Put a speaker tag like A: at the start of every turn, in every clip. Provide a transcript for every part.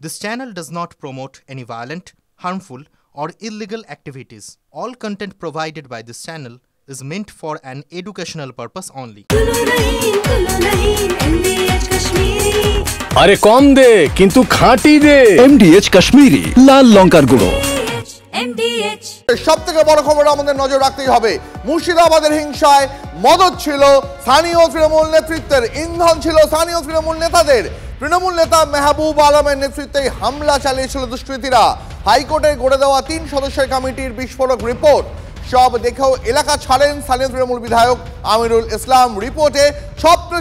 A: This channel does not promote any violent, harmful, or illegal activities. All content provided by this channel is meant for an educational purpose only.
B: আরে কম দে কিন্তু খাঁটি দে। MDH Kashmiri লাল লঙ্কার গুঁড়ো।
C: সব থেকে বড় খবর আমাদের নজর রাখতেই হবে। মুর্শিদাবাদের হিংসায় মদত ছিল স্থানীয় তৃণমূল নেতৃত্বের, ইন্ধন ছিল স্থানীয় তৃণমূল নেতাদের। তৃণমূল নেতা মেহবুব আলমের নেতৃত্বে হামলা চালিয়েছিল দুষ্কৃতীরা। হাইকোর্টে গড়ে দেওয়া 3 সদস্যের কমিটির বিস্ফোরক রিপোর্ট সব দেখেও এলাকা ছাড়েন স্থানীয় তৃণমূল বিধায়ক আমিরুল ইসলাম। রিপোর্টে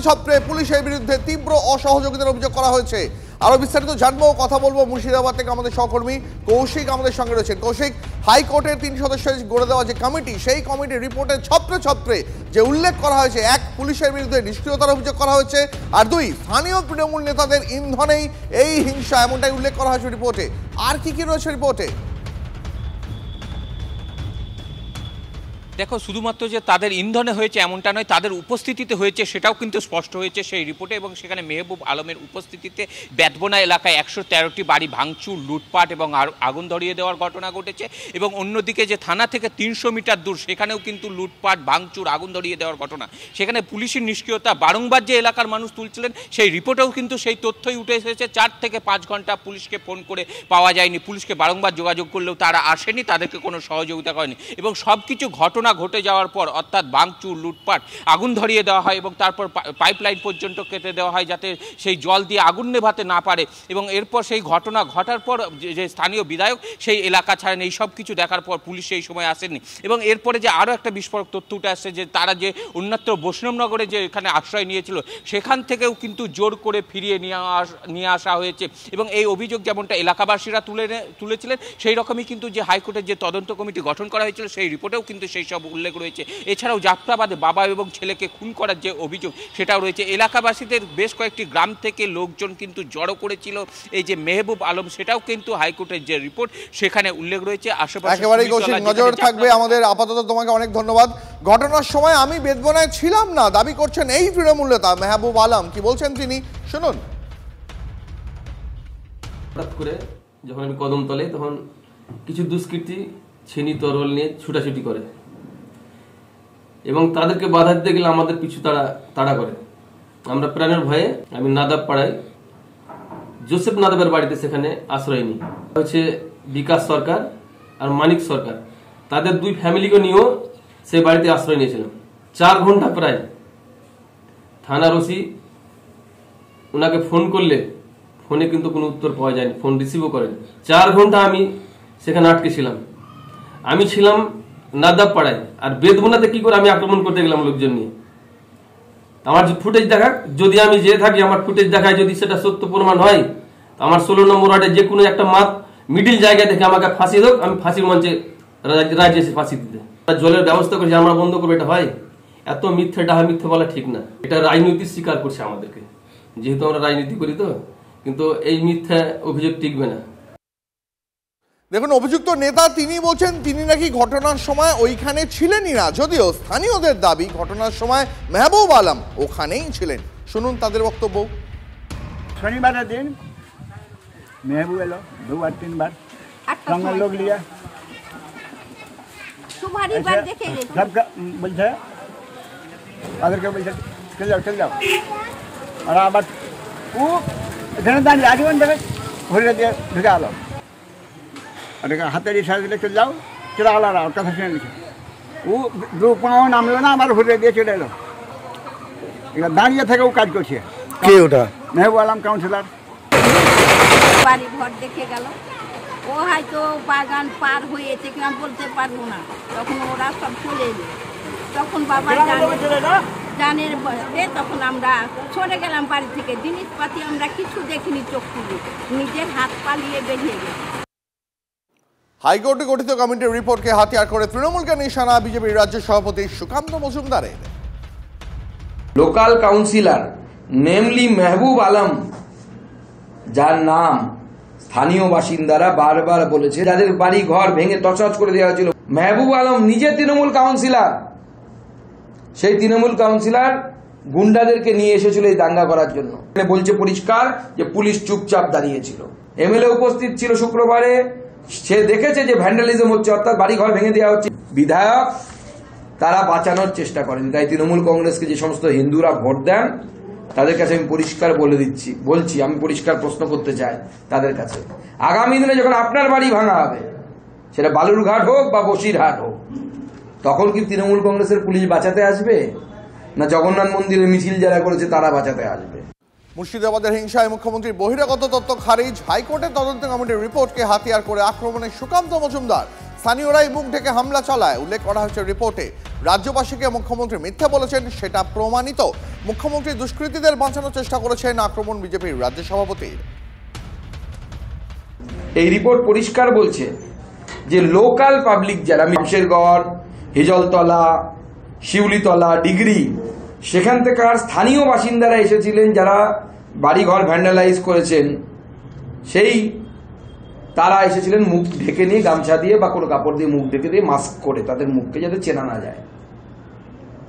C: ছত্রে পুলিশের বিরুদ্ধে তীব্র অসহযোগিতার অভিযোগ করা হয়েছে। আরো বিস্তারিত জানবো, কথা বলবো মুর্শিদাবাদ থেকে আমাদের সহকর্মী কৌশিক আমাদের সঙ্গে রয়েছেন। কৌশিক, হাইকোর্টের 3 সদস্যের গড়ে দেওয়া যে কমিটি, সেই কমিটির রিপোর্টে ছত্রে যে উল্লেখ করা হয়েছে, 1 পুলিশের বিরুদ্ধে নিষ্ক্রিয়তার অভিযোগ করা হয়েছে, আর 2 স্থানীয় তৃণমূল নেতাদের ইন্ধনেই এই হিংসা, এমনটাই উল্লেখ করা হয়েছে রিপোর্টে। আর কি রয়েছে রিপোর্টে?
D: দেখো, শুধুমাত্র যে তাদের ইন্ধনে হয়েছে এমনটা নয়, তাদের উপস্থিতিতে হয়েছে সেটাও কিন্তু স্পষ্ট হয়েছে সেই রিপোর্টে। এবং সেখানে মেহবুব আলমের উপস্থিতিতে বেতবোনা এলাকায় 113টি বাড়ি ভাঙচুর, লুটপাট এবং আগুন ধরিয়ে দেওয়ার ঘটনা ঘটেছে। এবং অন্যদিকে যে থানা থেকে 300 মিটার দূর, সেখানেও কিন্তু লুটপাট, ভাঙচুর, আগুন ধরিয়ে দেওয়ার ঘটনা। সেখানে পুলিশের নিষ্ক্রিয়তা বারংবার যে এলাকার মানুষ তুলছিলেন, সেই রিপোর্টেও কিন্তু সেই তথ্যই উঠে এসেছে। 4 থেকে 5 ঘন্টা পুলিশকে ফোন করে পাওয়া যায়নি, পুলিশকে বারংবার যোগাযোগ করলেও তারা আসেনি, তাদেরকে কোনো সহযোগিতা করেনি। এবং সব কিছু ঘটনা ঘটে যাওয়ার পর, অর্থাৎ ভাঙচুর, লুটপাট, আগুন ধরিয়ে দেওয়া হয় এবং তারপর পাইপলাইন পর্যন্ত কেটে দেওয়া হয় যাতে সেই জল দিয়ে আগুন নেভাতে না পারে। এবং এরপর সেই ঘটনা ঘটার পর যে স্থানীয় বিধায়ক সেই এলাকা ছাড়েন। এই সব কিছু দেখার পর পুলিশ সেই সময় আসেনি। এবং এরপরে যে আরও একটা বিস্ফোরক তথ্য উঠে আসছে যে তারা যে অন্যত্র বৈষ্ণবনগরে যে এখানে আশ্রয় নিয়েছিল, সেখান থেকেও কিন্তু জোর করে ফিরিয়ে নিয়ে আসা হয়েছে। এবং এই অভিযোগ যেমনটা এলাকাবাসীরা তুলেছিলেন, সেই রকমই কিন্তু যে হাইকোর্টের যে তদন্ত কমিটি গঠন করা হয়েছিল, সেই রিপোর্টেও কিন্তু সেই সব উল্লেখ রয়েছে। এছাড়াও যাত্রাবাদে বাবা এবং ছেলেকে খুন করার যে অভিযোগ, সেটাও রয়েছে। এলাকাবাসীদের বেশ কয়েকটি গ্রাম থেকে লোকজন কিন্তু জড়ো করেছিল এই যে মেহবুব আলম, সেটাও কিন্তু হাইকোর্টের যে রিপোর্ট সেখানে উল্লেখ রয়েছে। আশেপাশে
C: একেবারেই কৌশিক, নজর থাকবে আমাদের। আপাতত তোমাকে অনেক ধন্যবাদ। ঘটনার সময় আমি বেতবোনায় ছিলাম না দাবি করছেন এই তৃণমূল নেতা মেহবুব আলম। কি বলছেন তিনি, শুনুন।
E: হঠাৎ করে যখন আমি কদমতলে, তখন কিছু দুষ্কৃতী ছিনি তরল নিয়ে ছুটাছুটি করে এবং তাদেরকে বাধা দিতে গেলে আমাদের পিছু তাড়া করে। আমরা প্রাণের ভয়ে আমি নাদাব পাড়ায় জোসেফ নাদাবের বাড়িতে সেখানে আশ্রয় নিই। হচ্ছে বিকাশ সরকার আর মানিক সরকার, তাদের 2 ফ্যামিলিকে নিয়েও সেই বাড়িতে আশ্রয় নিয়েছিলাম। 4 ঘন্টা প্রায় থানার ওসি ওনাকে ফোন করলে ফোনে কিন্তু কোনো উত্তর পাওয়া যায়নি, ফোন রিসিভও করেনি। 4 ঘন্টা আমি সেখানে আটকে ছিলাম। আমি ছিলাম নাদাব পাড়ায়, আর বেদবোনাতে কি করে আমি আক্রমণ করতে গেলাম লোকজন নিয়ে। আমার ফুটেজ দেখা, যদি আমি যে থাকি, আমার ফুটেজ দেখায় যদি সেটা সত্য প্রমাণ হয়, আমার 16 নম্বর ওয়ার্ডে যে কোনো একটা মিডিল জায়গায় থেকে আমাকে ফাঁসি হোক, আমি ফাঁসির মঞ্চে রাজি আছি ফাঁসি দিতে। জলের ব্যবস্থা করেছি, আমরা বন্ধ করবো, এটা হয়? এত মিথ্যে বলা ঠিক না। এটা রাজনীতি স্বীকার করছে আমাদেরকে, যেহেতু আমরা রাজনীতি করি তো। কিন্তু এই মিথ্যা অভিযোগ টিকবে না।
C: দেখুন, অভিযুক্ত নেতা তিনি বলছেন তিনি নাকি ঘটনার সময় ওইখানে ছিলেনই না, যদিও স্থানীয়দের দাবি ঘটনার সময় মেহবুব আলম ওখানেই ছিলেন। শুনুন তাদের বক্তব্য।
F: শনিবারের দিন মেহবুব এলো 2 আর 3 বার, সঙ্গে লোক লিয়া সবকে বলছে, তাদেরকে বলছে চলে যাও। আর আবার ও এখানে দাঁড়িয়ে আজীবন দেবে ঘুরে দিয়ে ঢুকে আলো, আর হাতের ইশারা দিলে চলে যাও, চলে আলো। আর কথা শুনে নিচ্ছে, ও 2 পাও নামলো না, আবার ঘুরে দিয়ে চলে এলো। এবার দাঁড়িয়ে থেকে ও কাজ করছে।
B: কে ওটা?
F: মেহবুব আলম কাউন্সিলর।
G: বাড়ি ঘর দেখে গেল, ও হয়তো বাগান পার হয়েছে কিনা বলতে পারবো না। তখন ওরা সব চলে এলো, তখন বাবা জানের বয়সে তখন আমরা সরে গেলাম বাড়ি থেকে। জিনিসপাতি আমরা কিছু দেখিনি, চোখ তুলে নিজের হাত পালিয়ে বেরিয়ে গেল।
C: হাইকোর্টে গঠিত কমিটির রিপোর্টকে হাতিয়ার করে তৃণমূলকে নিশানা বিজেপির রাজ্য সভাপতি সুকান্ত মজুমদারের।
H: Local councillor namely Mehboob Alam, যার নাম স্থানীয় বাসিন্দারা বারবার বলেছে, যাদের বাড়ি ঘর ভেঙে তছনছ করে দেওয়া হয়েছিল। মেহবুব আলম নিজে তৃণমূল কাউন্সিলর, সেই তৃণমূল কাউন্সিলর গুন্ডাদেরকে নিয়ে এসেছিল এই দাঙ্গা করার জন্য। বলছে পরিষ্কার যে পুলিশ চুপচাপ দাঁড়িয়েছিল। এমএলএ উপস্থিত ছিল শুক্রবারে, সে দেখেছে যে ভ্যান্ডালিজম হচ্ছে, অর্থাৎ বাড়িঘর ভেঙে দেওয়া হচ্ছে। বিধায়ক তারা বাঁচানোর চেষ্টা করেন। তাই তৃণমূল কংগ্রেসকে যে সমস্ত হিন্দুরা ভোট দেন তাদের কাছে আমি পরিষ্কার বলছি, আমি পরিষ্কার প্রশ্ন করতে চাই তাদের কাছে, আগামী দিনে যখন আপনার বাড়ি ভাঙা হবে, সেটা বালুরঘাট হোক বা বসিরহাট হোক, তখন কি তৃণমূল কংগ্রেসের পুলিশ বাঁচাতে আসবে, না জগন্নাথ মন্দিরের মিছিল যারা করেছে তারা বাঁচাতে আসবে?
C: মুর্শিদাবাদের হিংসায় মুখ্যমন্ত্রীর বহিরাগত তথ্য খারিজ, হাইকোর্টের তদন্ত কমিটির রিপোর্টকে হাতিয়ার করে আক্রমণে সুকান্ত মজুমদার, স্থানীয়রাই মুখ ঢেকে হামলা চালায়। উল্লেখ করা হয়েছে রিপোর্টে রাজ্যবাসীকে মুখ্যমন্ত্রী মিথ্যা বলেছেন, সেটা প্রমাণিত। মুখ্যমন্ত্রী দুষ্কৃতীদের বাঁচানোর চেষ্টা করেছেন, আক্রমণ বিজেপির রাজ্য সভাপতির।
H: এই রিপোর্ট পরিষ্কার বলছে যে লোকাল পাবলিক যারা শামশেরগড়, হিজলতলা, শিউলিতলা, ডিগ্রি, সেখান থেকে আর স্থানীয় বাসিন্দারা এসেছিলেন যারা বাড়িঘর ভ্যান্ডালাইজ করেছেন, সেই তারা এসেছিলেন মুখ ঢেকে নিয়ে, গামছা দিয়ে বা কোনো কাপড় দিয়ে মুখ ঢেকে দিয়ে, মাস্ক করে তাদের মুখকে যাতে চেনা না যায়।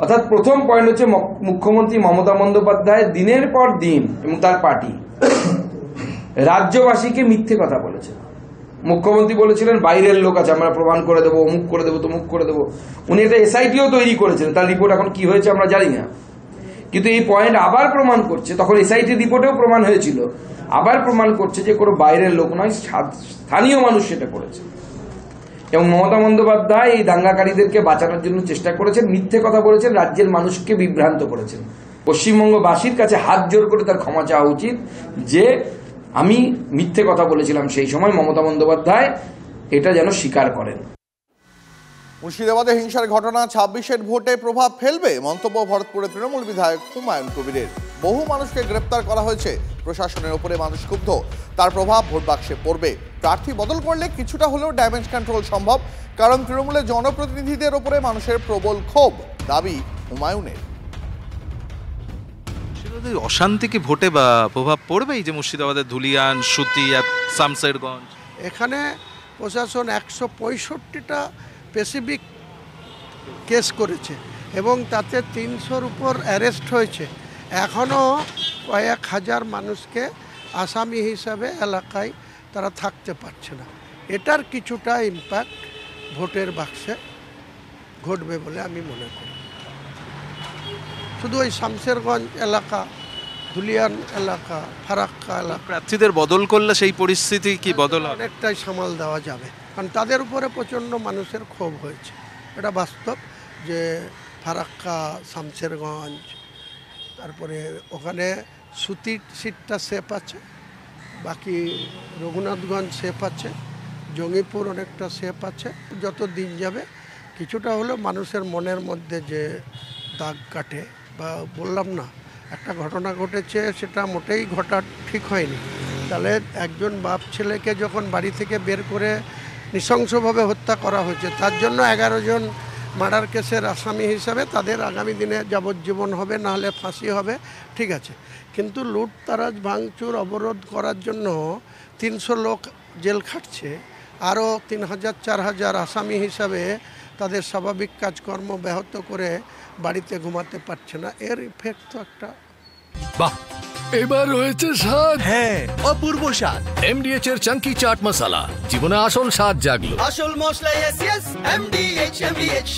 H: অর্থাৎ প্রথম পয়েন্ট হচ্ছে মুখ্যমন্ত্রী মমতা বন্দ্যোপাধ্যায় দিনের পর দিন এবং তার পার্টি রাজ্যবাসীকে মিথ্যে কথা বলেছেন। মুখ্যমন্ত্রী বলেছিলেন বাইরের লোক আছে, আমরা প্রমাণ করে দেবো, অমুক করে দেবো, তমুক করে দেবো। উনি একটা এসআইটিও তৈরি করেছেন, তার রিপোর্ট এখন কি হয়েছে আমরা জানি না। কিন্তু এই পয়েন্ট আবার প্রমাণ করছে, তখন এসআইটি রিপোর্টেও প্রমাণ হয়েছিল, আবার প্রমাণ করছে যে কোনো বাইরের লোক নয়, স্থানীয় মানুষ সেটা করেছে। এবং মমতা বন্দ্যোপাধ্যায় এই দাঙ্গাকারীদেরকে বাঁচানোর জন্য চেষ্টা করেছেন, মিথ্যে কথা বলেছেন, রাজ্যের মানুষকে বিভ্রান্ত করেছেন। পশ্চিমবঙ্গবাসীর কাছে হাত জোর করে তার ক্ষমা চাওয়া উচিত যে আমি মিথ্যে কথা বলেছিলাম সেই সময়। মমতা বন্দ্যোপাধ্যায় এটা যেন স্বীকার করেন।
C: মুর্শিদাবাদে হিংসার ঘটনা 26-এর ভোটে প্রভাব ফেলবে, মন্তব্য ভরতপুরের তৃণমূল বিধায়ক হুমায়ুন কবিরের। বহু মানুষকে গ্রেপ্তার করা হয়েছে, প্রশাসনের ওপরে মানুষ ক্ষুব্ধ, তার প্রভাব ভোট বাক্সে পড়বে। প্রার্থী বদল করলে কিছুটা হলেও ড্যামেজ কন্ট্রোল সম্ভব, কারণ তৃণমূলের জনপ্রতিনিধিদের ওপরে মানুষের প্রবল ক্ষোভ, দাবি হুমায়ুনের।
I: অশান্তি কি ভোটে বা প্রভাব পড়বে? এই যে মুর্শিদাবাদের ধুলিয়ান, সুতি, শামশেরগঞ্জ,
J: এখানে প্রশাসন 165টা স্পেসিফিক কেস করেছে এবং তাতে 300-র উপর অ্যারেস্ট হয়েছে। এখনও কয়েক হাজার মানুষকে আসামি হিসাবে এলাকায় তারা থাকতে পারছে না। এটার কিছুটা ইম্প্যাক্ট ভোটের বাক্সে ঘটবে বলে আমি মনে করি। শুধু ওই শামশেরগঞ্জ এলাকা, ধুলিয়ান এলাকা, ফারাক্কা এলাকা,
I: প্রার্থীদের বদল করলে সেই পরিস্থিতি কি বদল হবে?
J: অনেকটাই সামাল দেওয়া যাবে, কারণ তাদের উপরে প্রচণ্ড মানুষের ক্ষোভ হয়েছে। এটা বাস্তব যে ফারাক্কা, শামশেরগঞ্জ, তারপরে ওখানে সুতির সিটটা সেফ আছে, বাকি রঘুনাথগঞ্জ সেফ আছে, জঙ্গিপুর অনেকটা সেফ আছে। যত দিন যাবে কিছুটা হলেও মানুষের মনের মধ্যে যে দাগ কাটে, বা বললাম না একটা ঘটনা ঘটেছে, সেটা মোটেই ঘটা ঠিক হয়নি। তাহলে একজন বাপ ছেলেকে যখন বাড়ি থেকে বের করে নৃশংসভাবে হত্যা করা হয়েছে, তার জন্য 11 জন মার্ডার কেসের আসামি হিসাবে তাদের আগামী দিনে যাবজ্জীবন হবে, নাহলে ফাঁসি হবে, ঠিক আছে। কিন্তু লুটতারাজ, ভাঙচুর, অবরোধ করার জন্য 300 লোক জেল খাটছে, আরও 3000-4000 আসামি হিসাবে তাদের স্বাভাবিক কাজকর্ম ব্যাহত করে বাড়িতে ঘুমাতে পারছে না। এর ইফেক্ট তো একটা।
B: বাহ, এবার হয়েছে স্বাদ। হ্যাঁ, অপূর্ব স্বাদ। এমডিএচ এর চাঙ্কি চাট মশলা, জীবনে আসল স্বাদ জাগলো। আসল মশলা, এমডিএচ।